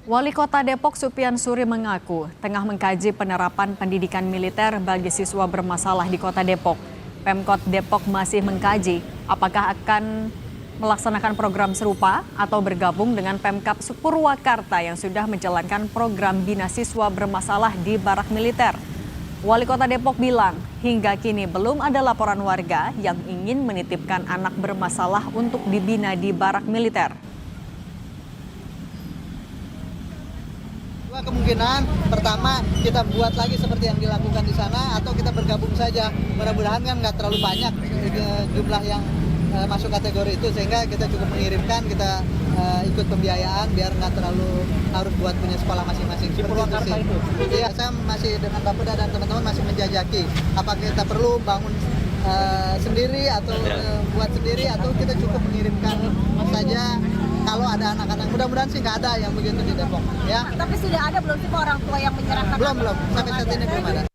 Wali Kota Depok Supian Suri mengaku tengah mengkaji penerapan pendidikan militer bagi siswa bermasalah di Kota Depok. Pemkot Depok masih mengkaji apakah akan melaksanakan program serupa atau bergabung dengan Pemkab Purwakarta yang sudah menjalankan program bina siswa bermasalah di barak militer. Wali Kota Depok bilang hingga kini belum ada laporan warga yang ingin menitipkan anak bermasalah untuk dibina di barak militer. Dua kemungkinan, pertama kita buat lagi seperti yang dilakukan di sana atau kita bergabung saja. Mudah-mudahan kan nggak terlalu banyak jumlah yang masuk kategori itu sehingga kita cukup mengirimkan, kita ikut pembiayaan biar nggak terlalu harus buat punya sekolah masing-masing. Di Purwakarta itu? Iya, saya masih dengan Bapeda dan teman-teman masih menjajaki apakah kita perlu bangun sendiri atau buat sendiri atau kita cukup mengirimkan saja. Kalau ada anak-anak, mudah-mudahan sih nggak ada yang begitu di Depok, ya. Tapi sudah ada belum sih orang tua yang menyerahkan? Belum. Sampai saat ini belum ada.